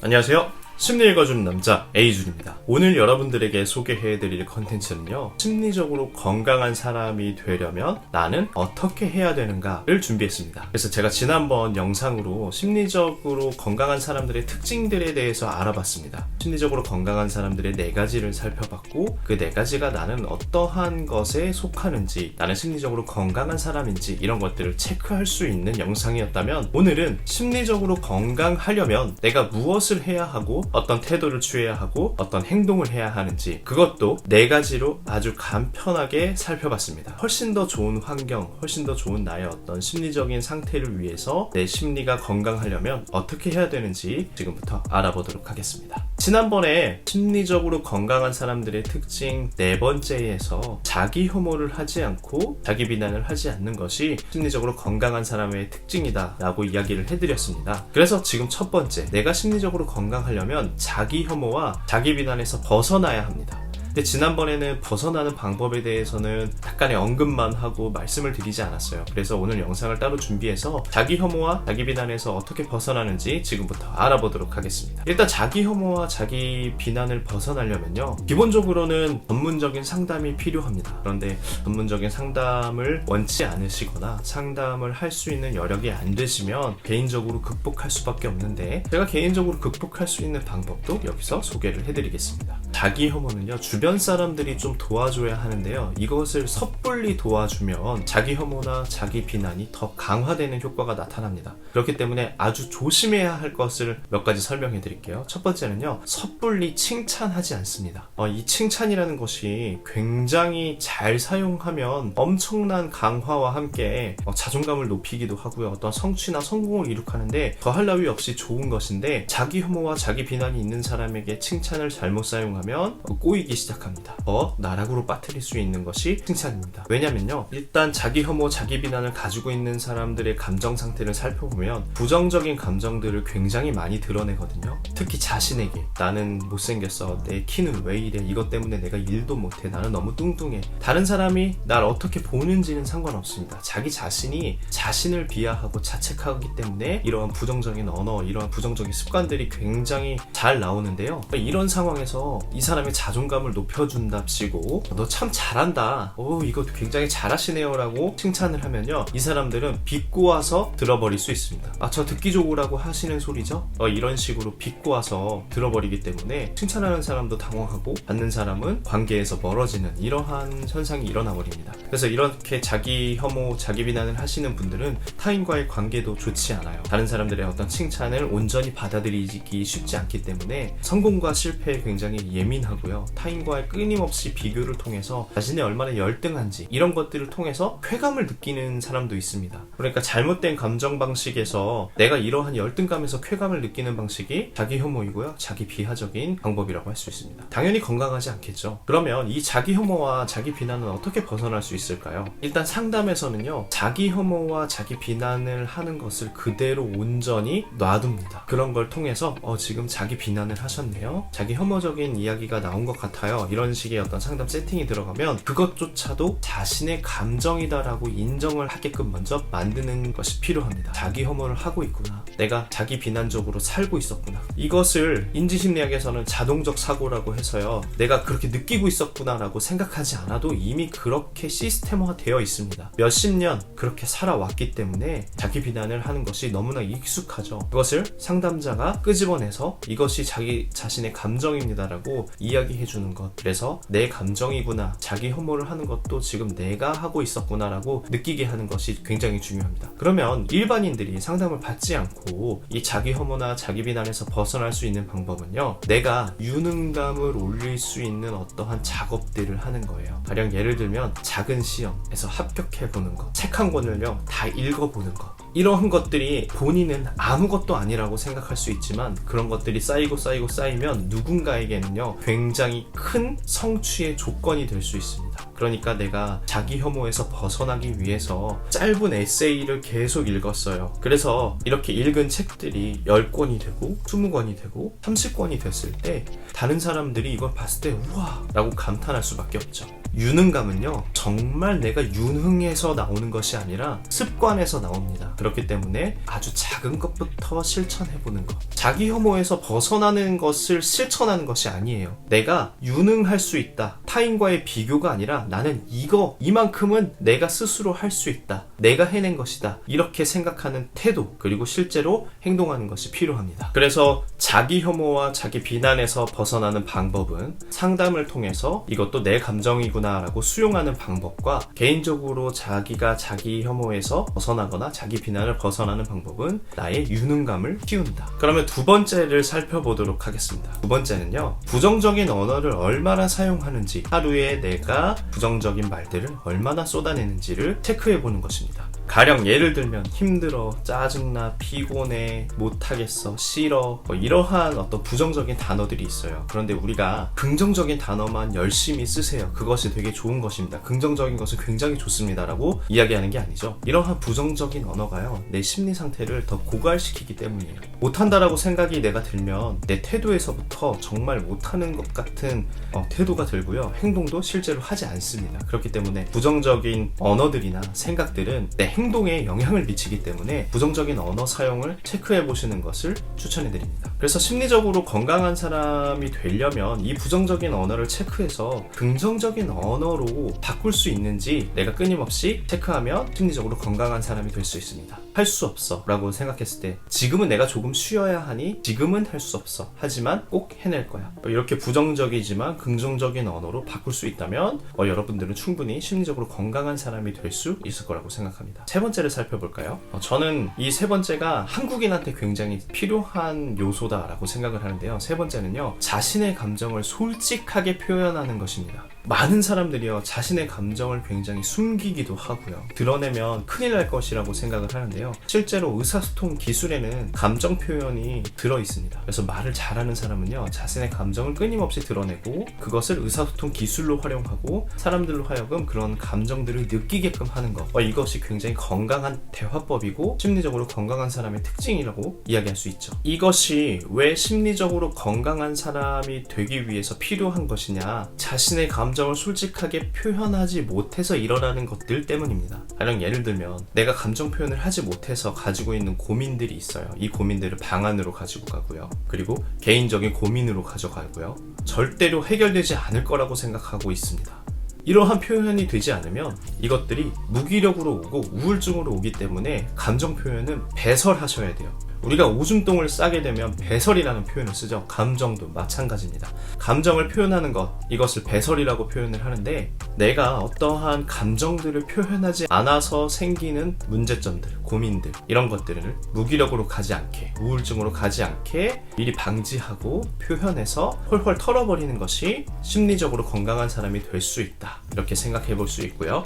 안녕하세요. 심리 읽어주는 남자 A준입니다. 오늘 여러분들에게 소개해드릴 컨텐츠는요, 심리적으로 건강한 사람이 되려면 나는 어떻게 해야 되는가를 준비했습니다. 그래서 제가 지난번 영상으로 심리적으로 건강한 사람들의 특징들에 대해서 알아봤습니다. 심리적으로 건강한 사람들의 4가지를 살펴봤고, 그 4가지가 나는 어떠한 것에 속하는지, 나는 심리적으로 건강한 사람인지 이런 것들을 체크할 수 있는 영상이었다면, 오늘은 심리적으로 건강하려면 내가 무엇을 해야 하고 어떤 태도를 취해야 하고 어떤 행동을 해야 하는지, 그것도 4가지로 아주 간편하게 살펴봤습니다. 훨씬 더 좋은 환경, 훨씬 더 좋은 나의 어떤 심리적인 상태를 위해서 내 심리가 건강하려면 어떻게 해야 되는지 지금부터 알아보도록 하겠습니다. 지난번에 심리적으로 건강한 사람들의 특징 4번째에서 자기 혐오를 하지 않고 자기 비난을 하지 않는 것이 심리적으로 건강한 사람의 특징이다 라고 이야기를 해드렸습니다. 그래서 지금 첫 번째, 내가 심리적으로 건강하려면 자기 혐오와 자기 비난에서 벗어나야 합니다. 근데 지난번에는 벗어나는 방법에 대해서는 약간의 언급만 하고 말씀을 드리지 않았어요. 그래서 오늘 영상을 따로 준비해서 자기 혐오와 자기 비난에서 어떻게 벗어나는지 지금부터 알아보도록 하겠습니다. 일단 자기 혐오와 자기 비난을 벗어나려면요, 기본적으로는 전문적인 상담이 필요합니다. 그런데 전문적인 상담을 원치 않으시거나 상담을 할 수 있는 여력이 안 되시면 개인적으로 극복할 수밖에 없는데, 제가 개인적으로 극복할 수 있는 방법도 여기서 소개를 해드리겠습니다. 자기 혐오는요, 주변 사람들이 좀 도와줘야 하는데요, 이것을 섣불리 도와주면 자기 혐오나 자기 비난이 더 강화되는 효과가 나타납니다. 그렇기 때문에 아주 조심해야 할 것을 몇 가지 설명해 드릴게요. 첫 번째는요, 섣불리 칭찬하지 않습니다. 이 칭찬이라는 것이 굉장히 잘 사용하면 엄청난 강화와 함께 자존감을 높이기도 하고요, 어떤 성취나 성공을 이룩하는데 더할 나위 없이 좋은 것인데, 자기 혐오와 자기 비난이 있는 사람에게 칭찬을 잘못 사용하면 꼬이기 시작합니다. 나락으로 빠뜨릴 수 있는 것이 칭찬입니다. 왜냐면요, 일단 자기 혐오, 자기 비난을 가지고 있는 사람들의 감정 상태를 살펴보면 부정적인 감정들을 굉장히 많이 드러내거든요. 특히 자신에게, 나는 못생겼어, 내 키는 왜 이래, 이것 때문에 내가 일도 못해, 나는 너무 뚱뚱해. 다른 사람이 날 어떻게 보는지는 상관없습니다. 자기 자신이 자신을 비하하고 자책하기 때문에 이러한 부정적인 언어, 이러한 부정적인 습관들이 굉장히 잘 나오는데요, 이런 상황에서 이 사람의 자존감을 높여준답시고 너 참 잘한다, 이거 굉장히 잘하시네요 라고 칭찬을 하면요, 이 사람들은 비꼬아서 들어버릴 수 있습니다. 저 듣기 좋으라고 하시는 소리죠? 이런 식으로 비꼬아서 들어버리기 때문에 칭찬하는 사람도 당황하고 받는 사람은 관계에서 멀어지는 이러한 현상이 일어나 버립니다. 그래서 이렇게 자기 혐오, 자기 비난을 하시는 분들은 타인과의 관계도 좋지 않아요. 다른 사람들의 어떤 칭찬을 온전히 받아들이기 쉽지 않기 때문에 성공과 실패에 굉장히 예민하고요, 타인과의 끊임없이 비교를 통해서 자신이 얼마나 열등한지 이런 것들을 통해서 쾌감을 느끼는 사람도 있습니다. 그러니까 잘못된 감정 방식에서 내가 이러한 열등감에서 쾌감을 느끼는 방식이 자기 혐오이고요, 자기 비하적인 방법이라고 할 수 있습니다. 당연히 건강하지 않겠죠. 그러면 이 자기 혐오와 자기 비난은 어떻게 벗어날 수 있을까요? 일단 상담에서는요, 자기 혐오와 자기 비난을 하는 것을 그대로 온전히 놔둡니다. 그런 걸 통해서 지금 자기 비난을 하셨네요, 자기 혐오적인 이야기가 나온 것 같아요, 이런 식의 어떤 상담 세팅이 들어가면 그것조차도 자신의 감정이다라고 인정을 하게끔 먼저 만드는 것이 필요합니다. 자기 혐오를 하고 있구나, 내가 자기 비난적으로 살고 있었구나, 이것을 인지심리학에서는 자동적 사고라고 해서요, 내가 그렇게 느끼고 있었구나 라고 생각하지 않아도 이미 그렇게 시스템화 되어 있습니다. 몇십 년 그렇게 살아왔기 때문에 자기 비난을 하는 것이 너무나 익숙하죠. 그것을 상담자가 끄집어내서 이것이 자기 자신의 감정입니다 라고 이야기해주는 것, 그래서 내 감정이구나, 자기 혐오를 하는 것도 지금 내가 하고 있었구나 라고 느끼게 하는 것이 굉장히 중요합니다. 그러면 일반인들이 상담을 받지 않고 이 자기 혐오나 자기 비난에서 벗어날 수 있는 방법은요, 내가 유능감을 올릴 수 있는 어떠한 작업들을 하는 거예요. 가령 예를 들면 작은 시험에서 합격해보는 것, 책 한 권을요 다 읽어보는 것, 이러한 것들이 본인은 아무것도 아니라고 생각할 수 있지만 그런 것들이 쌓이면 누군가에게는요 굉장히 큰 성취의 조건이 될 수 있습니다. 그러니까 내가 자기 혐오에서 벗어나기 위해서 짧은 에세이를 계속 읽었어요. 그래서 이렇게 읽은 책들이 10권이 되고 20권이 되고 30권이 됐을 때 다른 사람들이 이걸 봤을 때 우와 라고 감탄할 수밖에 없죠. 유능감은요, 정말 내가 유능해서 나오는 것이 아니라 습관에서 나옵니다. 그렇기 때문에 아주 작은 것부터 실천해보는 것. 자기 혐오에서 벗어나는 것을 실천하는 것이 아니에요. 내가 유능할 수 있다. 타인과의 비교가 아니라 나는 이만큼은 내가 스스로 할 수 있다. 내가 해낸 것이다. 이렇게 생각하는 태도, 그리고 실제로 행동하는 것이 필요합니다. 그래서 자기 혐오와 자기 비난에서 벗어나는 방법은 상담을 통해서 이것도 내 감정이구나 라고 수용하는 방법과, 개인적으로 자기가 자기 혐오에서 벗어나거나 자기 비난을 벗어나는 방법은 나의 유능감을 키운다. 그러면 두 번째를 살펴보도록 하겠습니다. 두 번째는요, 부정적인 언어를 얼마나 사용하는지, 하루에 내가 부정적인 말들을 얼마나 쏟아내는지를 체크해보는 것입니다. 가령 예를 들면 힘들어, 짜증나, 피곤해, 못하겠어, 싫어, 이러한 어떤 부정적인 단어들이 있어요. 그런데 우리가 긍정적인 단어만 열심히 쓰세요, 그것이 되게 좋은 것입니다, 긍정적인 것은 굉장히 좋습니다 라고 이야기하는 게 아니죠. 이러한 부정적인 언어가요, 내 심리 상태를 더 고갈시키기 때문이에요. 못한다라고 생각이 내가 들면 내 태도에서부터 정말 못하는 것 같은 태도가 들고요, 행동도 실제로 하지 않습니다. 그렇기 때문에 부정적인 언어들이나 생각들은 내 행동에 영향을 미치기 때문에 부정적인 언어 사용을 체크해 보시는 것을 추천해 드립니다. 그래서 심리적으로 건강한 사람이 되려면 이 부정적인 언어를 체크해서 긍정적인 언어로 바꿀 수 있는지 내가 끊임없이 체크하면 심리적으로 건강한 사람이 될 수 있습니다. 할 수 없어 라고 생각했을 때, 지금은 내가 조금 쉬어야 하니 지금은 할 수 없어, 하지만 꼭 해낼 거야, 이렇게 부정적이지만 긍정적인 언어로 바꿀 수 있다면 여러분들은 충분히 심리적으로 건강한 사람이 될 수 있을 거라고 생각합니다. 세 번째를 살펴볼까요? 저는 이 세 번째가 한국인한테 굉장히 필요한 요소다라고 생각을 하는데요. 세 번째는요, 자신의 감정을 솔직하게 표현하는 것입니다. 많은 사람들이요, 자신의 감정을 굉장히 숨기기도 하고요, 드러내면 큰일 날 것이라고 생각을 하는데요. 실제로 의사소통 기술에는 감정 표현이 들어있습니다. 그래서 말을 잘하는 사람은요, 자신의 감정을 끊임없이 드러내고 그것을 의사소통 기술로 활용하고 사람들로 하여금 그런 감정들을 느끼게끔 하는 것, 이것이 굉장히 건강한 대화법이고 심리적으로 건강한 사람의 특징이라고 이야기할 수 있죠. 이것이 왜 심리적으로 건강한 사람이 되기 위해서 필요한 것이냐, 자신의 감정을 솔직하게 표현하지 못해서 일어나는 것들 때문입니다. 가령 예를 들면 내가 감정 표현을 하지 못해서 가지고 있는 고민들이 있어요. 이 고민들을 방안으로 가지고 가고요, 그리고 개인적인 고민으로 가져가고요, 절대로 해결되지 않을 거라고 생각하고 있습니다. 이러한 표현이 되지 않으면 이것들이 무기력으로 오고 우울증으로 오기 때문에 감정 표현은 배설하셔야 돼요. 우리가 오줌똥을 싸게 되면 배설이라는 표현을 쓰죠. 감정도 마찬가지입니다. 감정을 표현하는 것, 이것을 배설이라고 표현을 하는데, 내가 어떠한 감정들을 표현하지 않아서 생기는 문제점들, 고민들, 이런 것들을 무기력으로 가지 않게, 우울증으로 가지 않게 미리 방지하고 표현해서 헐헐 털어버리는 것이 심리적으로 건강한 사람이 될 수 있다, 이렇게 생각해 볼 수 있고요.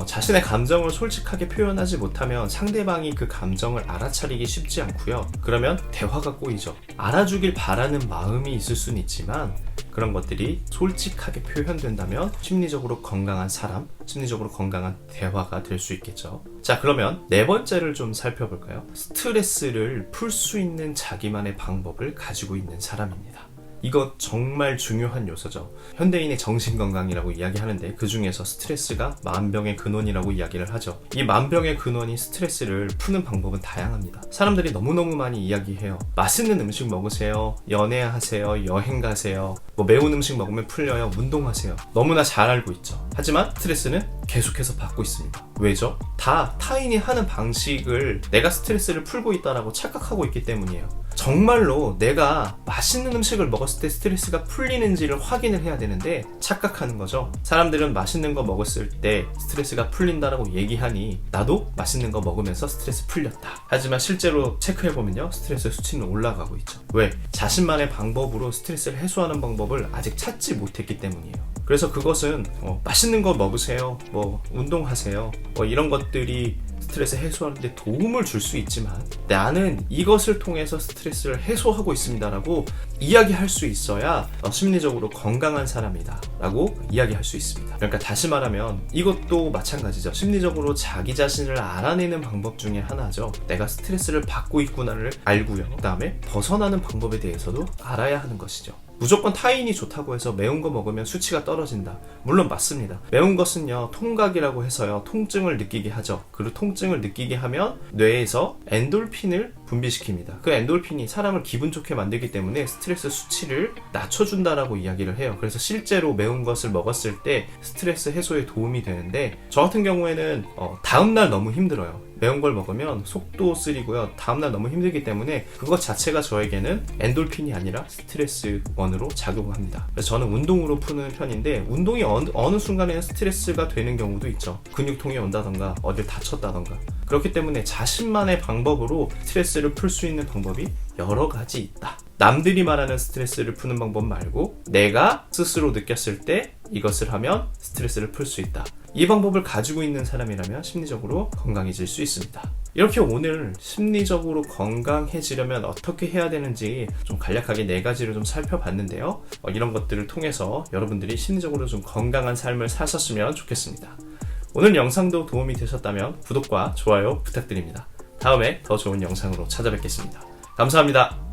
자신의 감정을 솔직하게 표현하지 못하면 상대방이 그 감정을 알아차리기 쉽지 않고요, 그러면 대화가 꼬이죠. 알아주길 바라는 마음이 있을 수는 있지만 그런 것들이 솔직하게 표현된다면 심리적으로 건강한 사람, 심리적으로 건강한 대화가 될 수 있겠죠. 자, 그러면 네 번째를 좀 살펴볼까요? 스트레스를 풀 수 있는 자기만의 방법을 가지고 있는 사람입니다. 이거 정말 중요한 요소죠. 현대인의 정신건강이라고 이야기하는데 그 중에서 스트레스가 만병의 근원이라고 이야기를 하죠. 이 만병의 근원인 스트레스를 푸는 방법은 다양합니다. 사람들이 너무너무 많이 이야기해요. 맛있는 음식 먹으세요, 연애하세요, 여행 가세요, 매운 음식 먹으면 풀려요, 운동하세요. 너무나 잘 알고 있죠. 하지만 스트레스는 계속해서 받고 있습니다. 왜죠? 다 타인이 하는 방식을 내가 스트레스를 풀고 있다라고 착각하고 있기 때문이에요. 정말로 내가 맛있는 음식을 먹었을 때 스트레스가 풀리는지를 확인을 해야 되는데 착각하는 거죠. 사람들은 맛있는 거 먹었을 때 스트레스가 풀린다라고 얘기하니 나도 맛있는 거 먹으면서 스트레스 풀렸다. 하지만 실제로 체크해보면요, 스트레스 수치는 올라가고 있죠. 왜? 자신만의 방법으로 스트레스를 해소하는 방법을 아직 찾지 못했기 때문이에요. 그래서 그것은 맛있는 거 먹으세요, 운동하세요, 이런 것들이 스트레스 해소하는 데 도움을 줄 수 있지만 나는 이것을 통해서 스트레스를 해소하고 있습니다 라고 이야기할 수 있어야 심리적으로 건강한 사람이다 라고 이야기할 수 있습니다. 그러니까 다시 말하면 이것도 마찬가지죠. 심리적으로 자기 자신을 알아내는 방법 중에 하나죠. 내가 스트레스를 받고 있구나를 알고요, 그 다음에 벗어나는 방법에 대해서도 알아야 하는 것이죠. 무조건 타인이 좋다고 해서 매운 거 먹으면 수치가 떨어진다. 물론 맞습니다. 매운 것은요, 통각이라고 해서요, 통증을 느끼게 하죠. 그리고 통증을 느끼게 하면 뇌에서 엔돌핀을 분비시킵니다. 그 엔돌핀이 사람을 기분 좋게 만들기 때문에 스트레스 수치를 낮춰준다라고 이야기를 해요. 그래서 실제로 매운 것을 먹었을 때 스트레스 해소에 도움이 되는데, 저 같은 경우에는 다음날 너무 힘들어요. 매운 걸 먹으면 속도 쓰리고요. 다음날 너무 힘들기 때문에 그것 자체가 저에게는 엔돌핀이 아니라 스트레스 원으로 작용합니다. 그래서 저는 운동으로 푸는 편인데, 운동이 어느 순간에는 스트레스가 되는 경우도 있죠. 근육통이 온다던가 어딜 다쳤다던가. 그렇기 때문에 자신만의 방법으로 스트레스를 풀 수 있는 방법이 여러 가지 있다. 남들이 말하는 스트레스를 푸는 방법 말고 내가 스스로 느꼈을 때 이것을 하면 스트레스를 풀 수 있다. 이 방법을 가지고 있는 사람이라면 심리적으로 건강해질 수 있습니다. 이렇게 오늘 심리적으로 건강해지려면 어떻게 해야 되는지 좀 간략하게 4가지를 좀 살펴봤는데요. 이런 것들을 통해서 여러분들이 심리적으로 좀 건강한 삶을 사셨으면 좋겠습니다. 오늘 영상도 도움이 되셨다면 구독과 좋아요 부탁드립니다. 다음에 더 좋은 영상으로 찾아뵙겠습니다. 감사합니다.